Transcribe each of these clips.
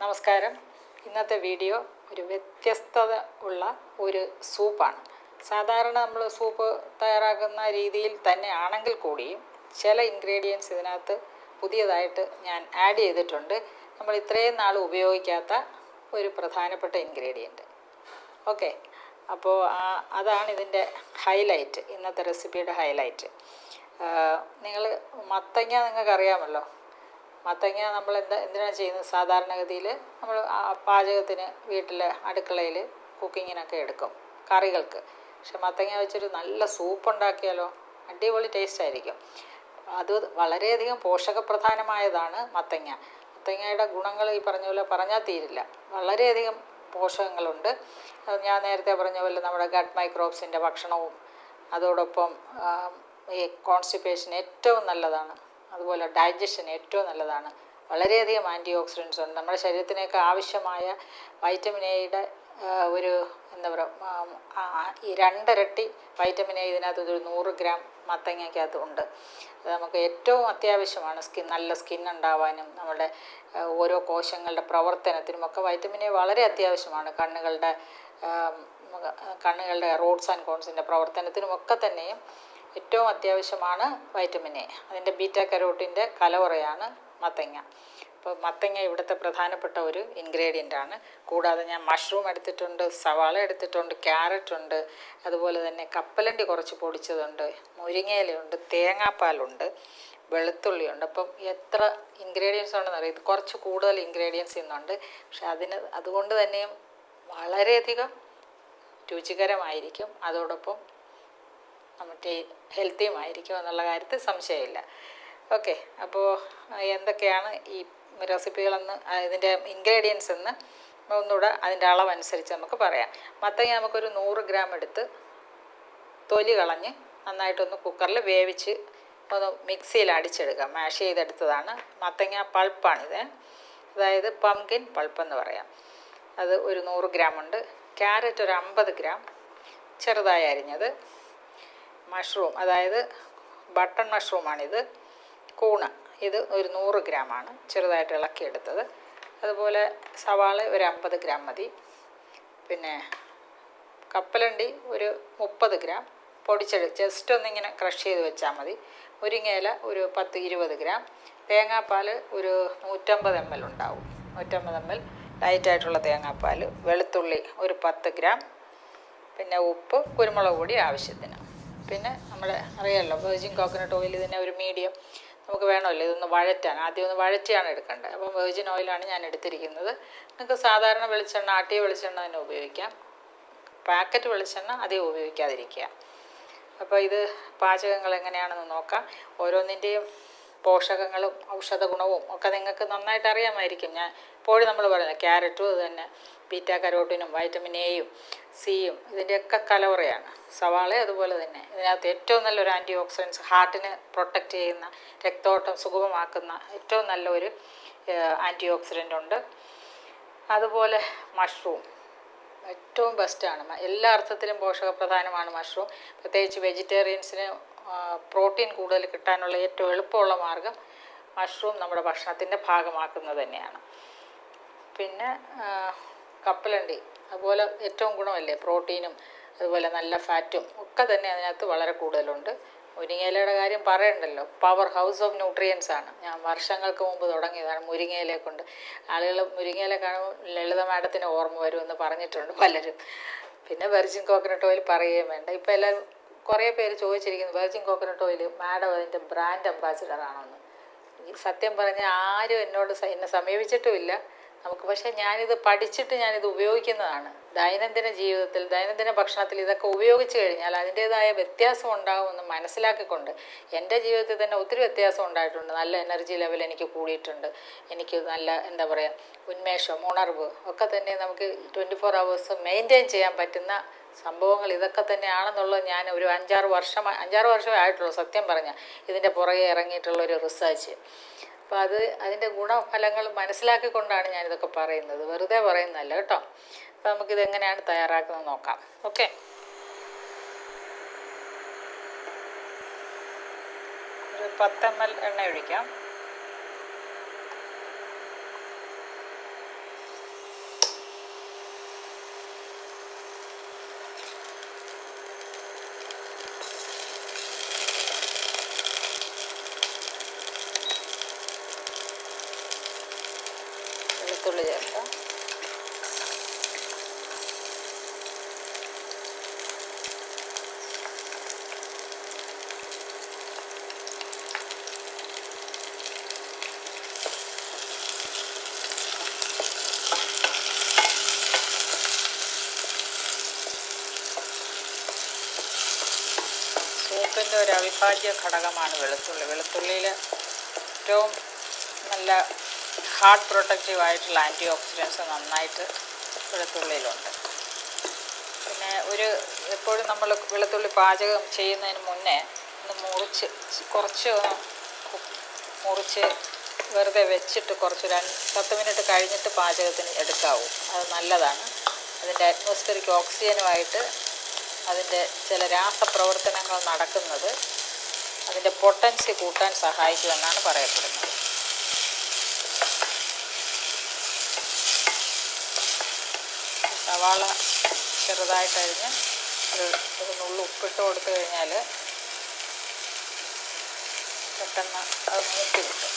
നമസ്കാരം. ഇന്നത്തെ വീഡിയോ ഒരു വ്യത്യസ്തത ഉള്ള ഒരു സൂപ്പാണ്. സാധാരണ നമ്മൾ സൂപ്പ് തയ്യാറാക്കുന്ന രീതിയിൽ തന്നെ ആണെങ്കിൽ കൂടിയും ചില ഇൻഗ്രീഡിയൻസ് ഇതിനകത്ത് പുതിയതായിട്ട് ഞാൻ ആഡ് ചെയ്തിട്ടുണ്ട്. നമ്മൾ ഇത്രയും നാൾ ഉപയോഗിക്കാത്ത ഒരു പ്രധാനപ്പെട്ട ഇൻഗ്രീഡിയൻറ്റ്. ഓക്കെ, അപ്പോൾ അതാണ് ഇതിൻ്റെ ഹൈലൈറ്റ്, ഇന്നത്തെ റെസിപ്പിയുടെ ഹൈലൈറ്റ്. നിങ്ങൾ മത്തങ്ങ നിങ്ങൾക്കറിയാമല്ലോ. മത്തങ്ങ നമ്മൾ എന്തിനാണ് ചെയ്യുന്നത്? സാധാരണഗതിയിൽ നമ്മൾ പാചകത്തിന് വീട്ടിൽ അടുക്കളയിൽ കുക്കിങ്ങിനൊക്കെ എടുക്കും, കറികൾക്ക്. പക്ഷെ മത്തങ്ങ വെച്ചൊരു നല്ല സൂപ്പ് ഉണ്ടാക്കിയാലോ, അടിപൊളി ടേസ്റ്റ് ആയിരിക്കും. അത് വളരെയധികം പോഷകപ്രധാനമായതാണ് മത്തങ്ങ. മത്തങ്ങയുടെ ഗുണങ്ങൾ ഈ പറഞ്ഞ പോലെ പറഞ്ഞാൽ തീരില്ല. വളരെയധികം പോഷകങ്ങളുണ്ട്. ഞാൻ നേരത്തെ പറഞ്ഞ പോലെ നമ്മുടെ ഗട്ട് മൈക്രോബ്സിൻ്റെ ഭക്ഷണവും അതോടൊപ്പം ഈ കോൺസ്റ്റിപ്പേഷൻ ഏറ്റവും നല്ലതാണ്. അതുപോലെ ഡൈജഷൻ ഏറ്റവും നല്ലതാണ്. വളരെയധികം ആൻറ്റി ഓക്സിഡൻസ് ഉണ്ട്. നമ്മുടെ ശരീരത്തിനൊക്കെ ആവശ്യമായ വൈറ്റമിൻ എയുടെ ഒരു എന്താ പറയുക, ഈ 2 ഇരട്ടി വൈറ്റമിൻ എ ഇതിനകത്ത് ഒരു 100 ഗ്രാം മത്തങ്ങയ്ക്കകത്ത് ഉണ്ട്. അത് നമുക്ക് ഏറ്റവും അത്യാവശ്യമാണ്. നല്ല സ്കിൻ ഉണ്ടാവാനും നമ്മുടെ ഓരോ കോശങ്ങളുടെ പ്രവർത്തനത്തിനുമൊക്കെ വൈറ്റമിൻ എ വളരെ അത്യാവശ്യമാണ്. കണ്ണുകളുടെ റോഡ്സ് ആൻഡ് കോൺസിൻ്റെ പ്രവർത്തനത്തിനുമൊക്കെ തന്നെയും ഏറ്റവും അത്യാവശ്യമാണ് വൈറ്റമിൻ എ. അതിൻ്റെ ബീറ്റാ കരോട്ടിൻ്റെ കലവറയാണ് മത്തങ്ങ. അപ്പോൾ മത്തങ്ങ ഇവിടുത്തെ പ്രധാനപ്പെട്ട ഒരു ഇൻഗ്രീഡിയൻ്റാണ്. കൂടാതെ ഞാൻ മഷ്റൂം എടുത്തിട്ടുണ്ട്, സവാള എടുത്തിട്ടുണ്ട്, ക്യാരറ്റ് ഉണ്ട്, അതുപോലെ തന്നെ കപ്പലണ്ടി കുറച്ച് പൊടിച്ചതുണ്ട്, മുരിങ്ങയിലയുണ്ട്, തേങ്ങാപ്പാലുണ്ട്, വെളുത്തുള്ളിയുണ്ട്. അപ്പം എത്ര ഇൻഗ്രീഡിയൻസ് ഉണ്ടെന്ന് അറിയാം. കുറച്ച് കൂടുതൽ ഇൻഗ്രീഡിയൻസ് ഇന്നുണ്ട്. പക്ഷെ അതുകൊണ്ട് തന്നെയും വളരെയധികം രുചികരമായിരിക്കും. അതോടൊപ്പം നമ്മുടെ ഹെൽത്തിയുമായിരിക്കും എന്നുള്ള കാര്യത്തിൽ സംശയമില്ല. ഓക്കെ, അപ്പോൾ എന്തൊക്കെയാണ് ഈ റെസിപ്പികളെന്ന്, ഇതിൻ്റെ ഇൻഗ്രീഡിയൻസ് എന്ന് ഒന്നുകൂടെ അതിൻ്റെ അളവനുസരിച്ച് നമുക്ക് പറയാം. മത്തങ്ങ നമുക്കൊരു 100 ഗ്രാം എടുത്ത് തൊലി കളഞ്ഞ് നന്നായിട്ടൊന്ന് കുക്കറിൽ വേവിച്ച് ഒന്ന് മിക്സിയിൽ അടിച്ചെടുക്കാം. മാഷ് ചെയ്തെടുത്തതാണ്. മത്തങ്ങ പൾപ്പാണിത്, അതായത് പംകിൻ പൾപ്പെന്ന് പറയാം. അത് ഒരു 100 ഗ്രാം ഉണ്ട്. ക്യാരറ്റ് ഒരു 50 ഗ്രാം ചെറുതായി അരിഞ്ഞത്. മഷ്റൂം, അതായത് ബട്ടൺ മഷ്റൂമാണിത്, കൂണ്, ഇത് ഒരു 100 ഗ്രാമാണ് ചെറുതായിട്ട് ഇളക്കിയെടുത്തത്. അതുപോലെ സവാള ഒരു 50 ഗ്രാം മതി. പിന്നെ കപ്പലണ്ടി ഒരു 30 ഗ്രാം ജസ്റ്റ് ഒന്നിങ്ങനെ ക്രഷ് ചെയ്ത് വെച്ചാൽ മതി. മുരിങ്ങയില ഒരു 10-20 ഗ്രാം. തേങ്ങാപ്പാൽ ഒരു 150 ml ഉണ്ടാവും. 150 ml ലൈറ്റായിട്ടുള്ള തേങ്ങാപ്പാൽ. വെളുത്തുള്ളി ഒരു 10 ഗ്രാം. പിന്നെ ഉപ്പ്, കുരുമുളക് പൊടി ആവശ്യത്തിന്. പിന്നെ നമ്മൾ അറിയാമല്ലോ, വെർജിൻ കോക്കനട്ട് ഓയിൽ, ഇതിനെ ഒരു മീഡിയം നമുക്ക് വേണമല്ലോ ഇതൊന്ന് വഴറ്റാൻ. ആദ്യം ഒന്ന് വഴറ്റിയാണ് എടുക്കേണ്ടത്. അപ്പം വെർജിൻ ഓയിലാണ് ഞാൻ എടുത്തിരിക്കുന്നത്. നിങ്ങൾക്ക് സാധാരണ വെളിച്ചെണ്ണ, ആട്ടിയ വെളിച്ചെണ്ണ തന്നെ ഉപയോഗിക്കാം. പാക്കറ്റ് വെളിച്ചെണ്ണ അധികം ഉപയോഗിക്കാതിരിക്കുക. അപ്പോൾ ഇത് പാചകങ്ങൾ എങ്ങനെയാണെന്ന് നോക്കാം. ഓരോന്നിൻ്റെയും പോഷകങ്ങളും ഔഷധ ഗുണവും ഒക്കെ നിങ്ങൾക്ക് നന്നായിട്ട് അറിയാമായിരിക്കും. ഞാൻ ഇപ്പോഴും നമ്മൾ പറയുന്നത് ക്യാരറ്റും അത് തന്നെ ബീറ്റാ കരോട്ടിനും വൈറ്റമിൻ എയും സിയും ഇതിൻ്റെയൊക്കെ കലവറയാണ്. സവാള അതുപോലെ തന്നെ. ഇതിനകത്ത് ഏറ്റവും നല്ലൊരു ആൻറ്റി ഓക്സിഡൻസ്, ഹാർട്ടിനെ പ്രൊട്ടക്റ്റ് ചെയ്യുന്ന, രക്തോട്ടം സുഗമമാക്കുന്ന ഏറ്റവും നല്ലൊരു ആൻറ്റി ഓക്സിഡൻ്റ് ഉണ്ട്. അതുപോലെ മഷ്റൂം ഏറ്റവും ബെസ്റ്റാണ്. എല്ലാ അർത്ഥത്തിലും പോഷകപ്രധാനമാണ് മഷ്റൂം. പ്രത്യേകിച്ച് വെജിറ്റേറിയൻസിന് പ്രോട്ടീൻ കൂടുതൽ കിട്ടാനുള്ള ഏറ്റവും എളുപ്പമുള്ള മാർഗം മഷ്റൂം നമ്മുടെ ഭക്ഷണത്തിൻ്റെ ഭാഗമാക്കുന്നത് തന്നെയാണ്. പിന്നെ കപ്പലണ്ടി അതുപോലെ ഏറ്റവും ഗുണമല്ലേ, പ്രോട്ടീനും അതുപോലെ നല്ല ഫാറ്റും ഒക്കെ തന്നെ അതിനകത്ത് വളരെ കൂടുതലുണ്ട്. മുരിങ്ങയിലയുടെ കാര്യം പറയണ്ടല്ലോ, പവർ ഹൗസ് ഓഫ് ന്യൂട്രിയൻസ് ആണ്. ഞാൻ വർഷങ്ങൾക്ക് മുമ്പ് തുടങ്ങിയതാണ് മുരിങ്ങയിലയെ കൊണ്ട്. ആളുകൾ മുരിങ്ങയില കാണുമ്പോൾ ലളിത മാഡത്തിന് ഓർമ്മ വരുമെന്ന് പറഞ്ഞിട്ടുണ്ട് പലരും. പിന്നെ വെർജിൻ കോക്കനട്ട് ഓയിൽ പറയുകയും വേണ്ട. ഇപ്പോൾ എല്ലാവരും കുറേ പേര് ചോദിച്ചിരിക്കുന്നു, വെർജിൻ കോക്കനട്ട് ഓയിൽ മാഡം അതിൻ്റെ ബ്രാൻഡ് അംബാസിഡർ ആണെന്ന്. സത്യം പറഞ്ഞാൽ ആരും എന്നെ സമീപിച്ചിട്ടുമില്ല. പക്ഷേ ഞാനിത് പഠിച്ചിട്ട് ഞാനിത് ഉപയോഗിക്കുന്നതാണ്. ദൈനംദിന ജീവിതത്തിൽ, ദൈനംദിന ഭക്ഷണത്തിൽ ഇതൊക്കെ ഉപയോഗിച്ച് കഴിഞ്ഞാൽ അതിൻ്റേതായ വ്യത്യാസം ഉണ്ടാകുമെന്ന് മനസ്സിലാക്കിക്കൊണ്ട് എൻ്റെ ജീവിതത്തിൽ തന്നെ ഒത്തിരി വ്യത്യാസം ഉണ്ടായിട്ടുണ്ട്. നല്ല എനർജി ലെവൽ എനിക്ക് കൂടിയിട്ടുണ്ട്. എനിക്ക് നല്ല എന്താ പറയുക, ഉന്മേഷം, ഉണർവ് ഒക്കെ തന്നെ നമുക്ക് 24 hours മെയിൻറ്റെയിൻ ചെയ്യാൻ പറ്റുന്ന സംഭവങ്ങൾ ഇതൊക്കെ തന്നെയാണെന്നുള്ളത് ഞാൻ ഒരു 5-6 വർഷമേ ആയിട്ടുള്ളൂ സത്യം പറഞ്ഞാൽ ഇതിൻ്റെ പുറകെ ഇറങ്ങിയിട്ടുള്ളൊരു റിസർച്ച്. അപ്പോൾ അതിൻ്റെ ഗുണഫലങ്ങൾ മനസ്സിലാക്കിക്കൊണ്ടാണ് ഞാനിതൊക്കെ പറയുന്നത്, വെറുതെ പറയുന്നതല്ല കേട്ടോ. അപ്പോൾ നമുക്കിതെങ്ങനെയാണ് തയ്യാറാക്കുന്നത് നോക്കാം. ഓക്കെ, ഒരു 10 ml എണ്ണ ഒഴിക്കാം. വെളുത്തുള്ളി ചേർക്കാം. സൂപ്പിൻ്റെ ഒരു അവിഭാജ്യ ഘടകമാണ് വെളുത്തുള്ളി. വെളുത്തുള്ളിയിൽ ഏറ്റവും നല്ല ഹാർട്ട് പ്രൊട്ടക്റ്റീവ് ആയിട്ടുള്ള ആൻറ്റി ഓക്സിഡൻസ് നന്നായിട്ട് വെളുത്തുള്ളിയിലുണ്ട്. പിന്നെ എപ്പോഴും നമ്മൾ വെളുത്തുള്ളി പാചകം ചെയ്യുന്നതിന് മുന്നേ ഒന്ന് കുറച്ച് മുറിച്ച് വെറുതെ വെച്ചിട്ട് കുറച്ച് 10 മിനിറ്റ് കഴിഞ്ഞിട്ട് പാചകത്തിന് എടുക്കാവൂ. അത് നല്ലതാണ്. അതിൻ്റെ അറ്റ്മോസ്ഫിയറിക് ഓക്സിജനുമായിട്ട് അതിൻ്റെ ചില രാസപ്രവർത്തനങ്ങൾ നടക്കുന്നത് അതിൻ്റെ പൊട്ടൻസി കൂട്ടാൻ സഹായിക്കുമെന്നാണ് പറയപ്പെടുന്നത്. സവാള ചെറുതായിട്ടരിഞ്ഞ് ഒരു നുള്ളു ഉപ്പിട്ട് കൊടുത്തു കഴിഞ്ഞാൽ പെട്ടെന്ന് അത് മൂക്കി കിട്ടും.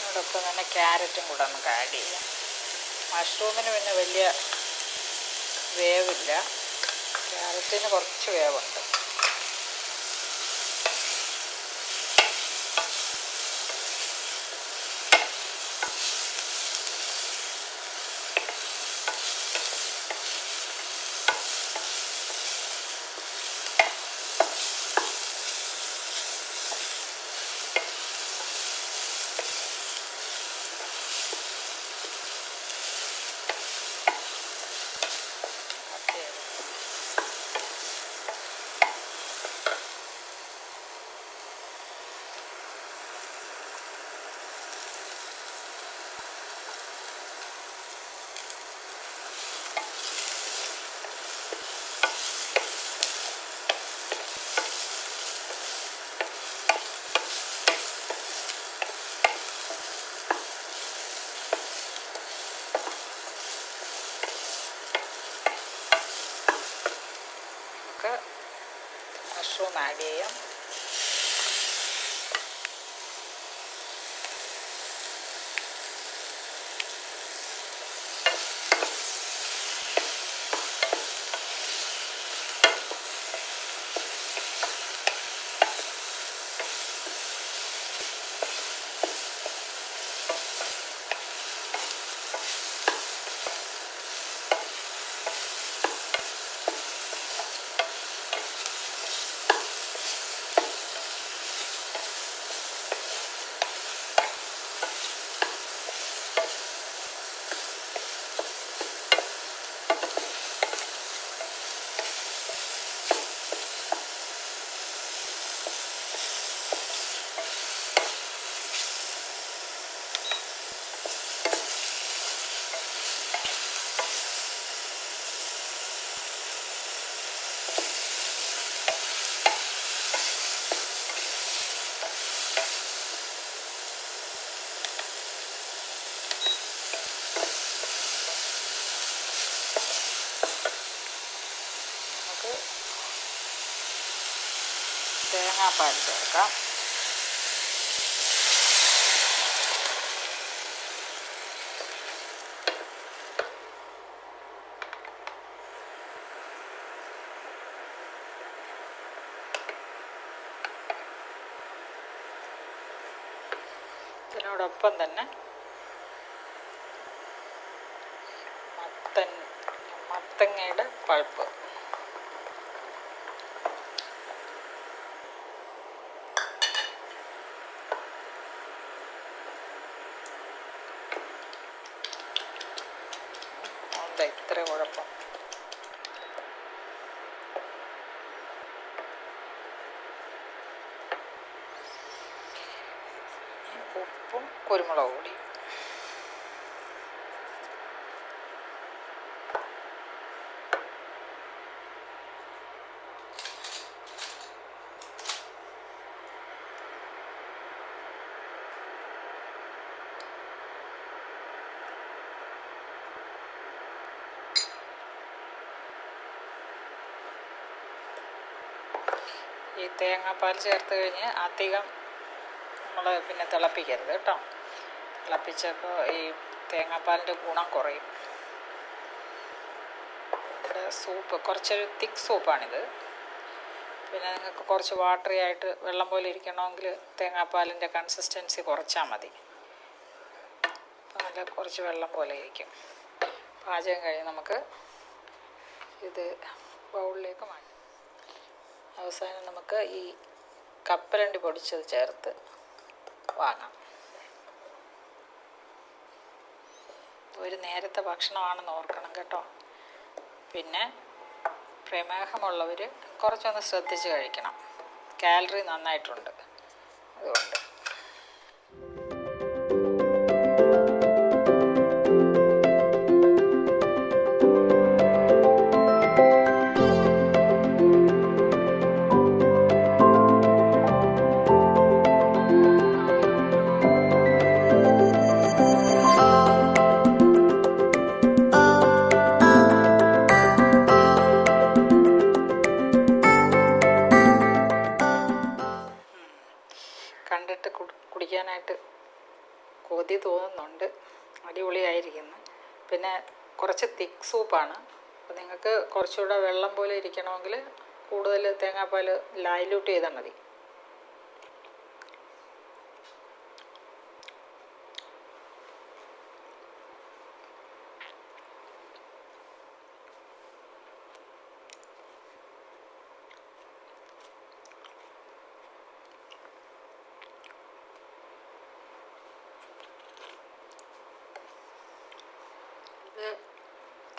അതോടൊപ്പം തന്നെ ക്യാരറ്റും കൂടെ നമുക്ക് ആഡ് ചെയ്യാം. മഷ്റൂമിന് പിന്നെ വലിയ വേവില്ല, ക്യാരറ്റിന് കുറച്ച് വേവുണ്ട്. മഷ്റൂം ആഡ് ചെയ്യാം. തേങ്ങാപ്പാൽ ചേർക്കാം. ഇതിനോടൊപ്പം തന്നെ മത്തങ്ങയുടെ പൾപ്പ്, ഇത്ര കുഴപ്പം. ഉപ്പും കുരുമുളക് പൊടിയും. ഈ തേങ്ങാപ്പാൽ ചേർത്ത് കഴിഞ്ഞ് അധികം നമ്മൾ പിന്നെ തിളപ്പിക്കരുത് കേട്ടോ. തിളപ്പിച്ചപ്പോൾ ഈ തേങ്ങാപ്പാലിൻ്റെ ഗുണം കുറയും. ഇവിടെ സൂപ്പ് കുറച്ചൊരു തിക്ക് സൂപ്പാണിത്. പിന്നെ നിങ്ങൾക്ക് കുറച്ച് വാട്ടറി ആയിട്ട് വെള്ളം പോലെ ഇരിക്കണമെങ്കിൽ തേങ്ങാപ്പാലിൻ്റെ കൺസിസ്റ്റൻസി കുറച്ചാൽ മതി. അപ്പം നല്ല കുറച്ച് വെള്ളം പോലെ ഇരിക്കും. പാചകം കഴിഞ്ഞ് നമുക്ക് ഇത് ബൗളിലേക്ക് മാറ്റാം. അവസാനം നമുക്ക് ഈ കപ്പലണ്ടി പൊടിച്ചത് ചേർത്ത് വാങ്ങാം. ഒരു നേരത്തെ ഭക്ഷണമാണെന്ന് ഓർക്കണം കേട്ടോ. പിന്നെ പ്രമേഹമുള്ളവർ കുറച്ചൊന്ന് ശ്രദ്ധിച്ച് കഴിക്കണം. കാലറി നന്നായിട്ടുണ്ട് അതുകൊണ്ട്. കണ്ടിട്ട് കുടിക്കാനായിട്ട് കൊതി തോന്നുന്നുണ്ട്. അടിപൊളിയായിരിക്കുന്നു. പിന്നെ കുറച്ച് തിക്ക് സൂപ്പാണ്. അപ്പോൾ നിങ്ങൾക്ക് കുറച്ചുകൂടെ വെള്ളം പോലെ ഇരിക്കണമെങ്കിൽ കൂടുതൽ തേങ്ങാപ്പാൽ ഡൈല്യൂട്ട് ചെയ്താൽ മതി.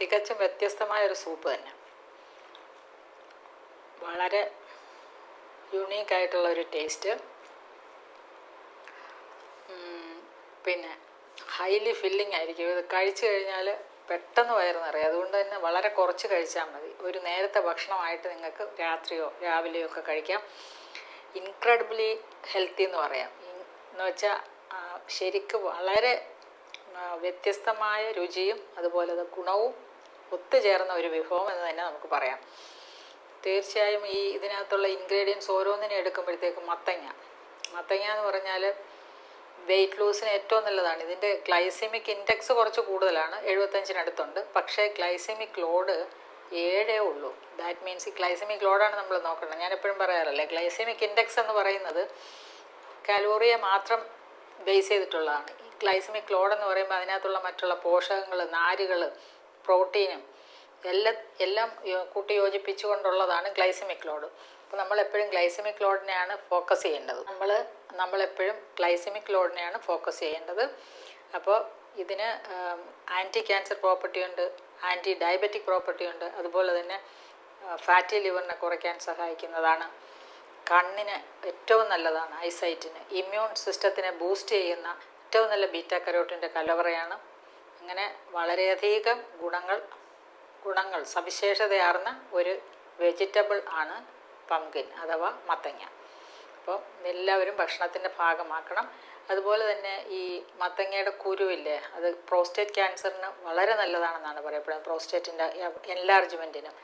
തികച്ചും വ്യത്യസ്തമായൊരു സൂപ്പ് തന്നെ. വളരെ യുണീക്കായിട്ടുള്ളൊരു ടേസ്റ്റ്. പിന്നെ ഹൈലി ഫില്ലിംഗ് ആയിരിക്കും. ഇത് കഴിച്ചു കഴിഞ്ഞാൽ പെട്ടെന്ന് വയറ് നിറയും. അതുകൊണ്ട് തന്നെ വളരെ കുറച്ച് കഴിച്ചാൽ മതി. ഒരു നേരത്തെ ഭക്ഷണമായിട്ട് നിങ്ങൾക്ക് രാത്രിയോ രാവിലെയോ ഒക്കെ കഴിക്കാം. ഇൻക്രെഡിബിളി ഹെൽത്തി എന്ന് പറയാം. എന്ന് വെച്ചാൽ ശരിക്കും വളരെ വ്യത്യസ്തമായ രുചിയും അതുപോലെ ഗുണവും ഒത്തുചേർന്ന ഒരു വിഭവം എന്ന് തന്നെ നമുക്ക് പറയാം. തീർച്ചയായും ഈ ഇതിനകത്തുള്ള ഇൻഗ്രീഡിയൻസ് ഓരോന്നിനെ എടുക്കുമ്പോഴത്തേക്കും മത്തങ്ങ എന്ന് പറഞ്ഞാൽ വെയിറ്റ് ലൂസിന് ഏറ്റവും നല്ലതാണ്. ഇതിൻ്റെ ഗ്ലൈസെമിക് ഇൻഡെക്സ് കുറച്ച് കൂടുതലാണ്, 75-അടുത്തുണ്ട്. പക്ഷേ ഗ്ലൈസെമിക് ലോഡ് 7 ഉള്ളൂ. ദാറ്റ് മീൻസ് ഈ ഗ്ലൈസെമിക് ലോഡാണ് നമ്മൾ നോക്കണം. ഞാൻ എപ്പോഴും പറയാറില്ലേ, ഗ്ലൈസെമിക് ഇൻഡെക്സ് എന്ന് പറയുന്നത് കലോറിയെ മാത്രം ബേസ് ചെയ്തിട്ടുള്ളതാണ്. ഈ ഗ്ലൈസെമിക് ലോഡ് എന്ന് പറയുമ്പോൾ അതിനകത്തുള്ള മറ്റുള്ള പോഷകങ്ങൾ, നാരുകൾ, പ്രോട്ടീനും എല്ലാം കൂട്ടി യോജിപ്പിച്ചുകൊണ്ടുള്ളതാണ് ഗ്ലൈസെമിക് ലോഡ്. അപ്പോൾ നമ്മളെപ്പോഴും ഗ്ലൈസെമിക് ലോഡിനെയാണ് ഫോക്കസ് ചെയ്യേണ്ടത്. നമ്മളെപ്പോഴും ഗ്ലൈസെമിക് ലോഡിനെയാണ് ഫോക്കസ് ചെയ്യേണ്ടത്. അപ്പോൾ ഇതിന് ആൻറ്റി ക്യാൻസർ പ്രോപ്പർട്ടി ഉണ്ട്, ആൻറ്റി ഡയബറ്റിക് പ്രോപ്പർട്ടി ഉണ്ട്. അതുപോലെ തന്നെ ഫാറ്റി ലിവറിനെ കുറയ്ക്കാൻ സഹായിക്കുന്നതാണ്. കണ്ണിന് ഏറ്റവും നല്ലതാണ്, ഐസൈറ്റിന്. ഇമ്മ്യൂൺ സിസ്റ്റത്തിനെ ബൂസ്റ്റ് ചെയ്യുന്ന ഏറ്റവും നല്ല ബീറ്റാ കരോട്ടിൻ്റെ കലവറയാണ്. അങ്ങനെ വളരെയധികം ഗുണങ്ങൾ സവിശേഷതയാർന്ന ഒരു വെജിറ്റബിൾ ആണ് പംകിൻ അഥവാ മത്തങ്ങ. അപ്പോൾ എല്ലാവരും ഭക്ഷണത്തിൻ്റെ ഭാഗമാക്കണം. അതുപോലെ തന്നെ ഈ മത്തങ്ങയുടെ കുരുവില്ലേ, അത് പ്രോസ്റ്റേറ്റ് ക്യാൻസറിന് വളരെ നല്ലതാണെന്നാണ് പറയപ്പെടുന്നത്. പ്രോസ്റ്റേറ്റിൻ്റെ എൻലാർജ്മെൻറ്റിനും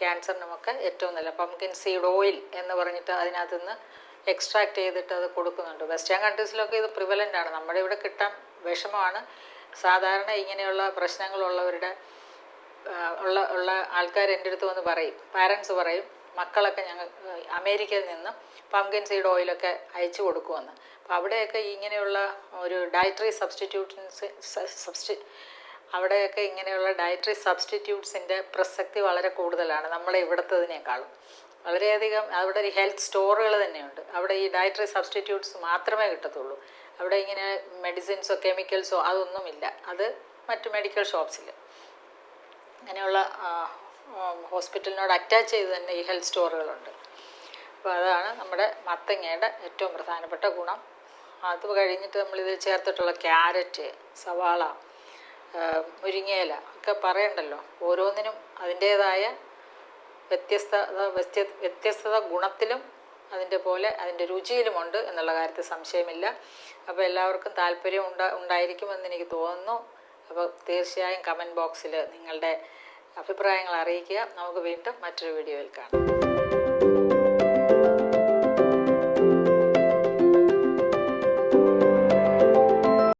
ക്യാൻസറിനുമൊക്കെ ഏറ്റവും നല്ല. പംകിൻ സീഡ് ഓയിൽ എന്ന് പറഞ്ഞിട്ട് അതിനകത്ത് നിന്ന് എക്സ്ട്രാക്ട് ചെയ്തിട്ട് അത് കൊടുക്കുന്നുണ്ട്. വെസ്റ്റേൺ കൺട്രീസിലൊക്കെ ഇത് പ്രിവലൻ്റ് ആണ്. നമ്മുടെ ഇവിടെ കിട്ടാൻ വിഷമമാണ്. സാധാരണ ഇങ്ങനെയുള്ള പ്രശ്നങ്ങളുള്ളവരുടെ ഉള്ള ആൾക്കാർ എൻ്റെ അടുത്ത് വന്ന് പറയും, പാരൻസ് പറയും, മക്കളൊക്കെ ഞങ്ങൾ അമേരിക്കയിൽ നിന്നും പംകിൻ സീഡ് ഓയിലൊക്കെ അയച്ചു കൊടുക്കുമെന്ന്. അപ്പോൾ അവിടെയൊക്കെ ഇങ്ങനെയുള്ള ഒരു ഡയറ്ററി അവിടെയൊക്കെ ഇങ്ങനെയുള്ള ഡയറ്ററി സബ്സ്റ്റിറ്റ്യൂട്ട്സിൻ്റെ പ്രസക്തി വളരെ കൂടുതലാണ് നമ്മളെ ഇവിടുത്തതിനേക്കാളും. വളരെയധികം അവിടെ ഒരു ഹെൽത്ത് സ്റ്റോറുകൾ തന്നെയുണ്ട്. അവിടെ ഈ ഡയറ്ററി സബ്സ്റ്റിറ്റ്യൂട്ട്സ് മാത്രമേ കിട്ടത്തുള്ളൂ. അവിടെ ഇങ്ങനെ മെഡിസിൻസോ കെമിക്കൽസോ അതൊന്നുമില്ല. അത് മറ്റ് മെഡിക്കൽ ഷോപ്സിൽ അങ്ങനെയുള്ള ഹോസ്പിറ്റലിനോട് അറ്റാച്ച് ചെയ്ത് തന്നെ ഈ ഹെൽത്ത് സ്റ്റോറുകളുണ്ട്. അപ്പോൾ അതാണ് നമ്മുടെ മത്തങ്ങയുടെ ഏറ്റവും പ്രധാനപ്പെട്ട ഗുണം. അത് കഴിഞ്ഞിട്ട് നമ്മളിത് ചേർത്തിട്ടുള്ള ക്യാരറ്റ്, സവാള, മുരിങ്ങയില ഒക്കെ പറയണ്ടല്ലോ. ഓരോന്നിനും അതിൻ്റേതായ വ്യത്യസ്തത ഗുണത്തിലും അതിൻ്റെ രുചിയിലുമുണ്ട് എന്നുള്ള കാര്യത്തിൽ സംശയമില്ല. അപ്പോൾ എല്ലാവർക്കും താല്പര്യം ഉണ്ടായിരിക്കുമെന്ന് എനിക്ക് തോന്നുന്നു. അപ്പോൾ തീർച്ചയായും കമൻറ്റ് ബോക്സിൽ നിങ്ങളുടെ അഭിപ്രായങ്ങൾ അറിയിക്കുക. നമുക്ക് വീണ്ടും മറ്റൊരു വീഡിയോയിൽ കാണാം.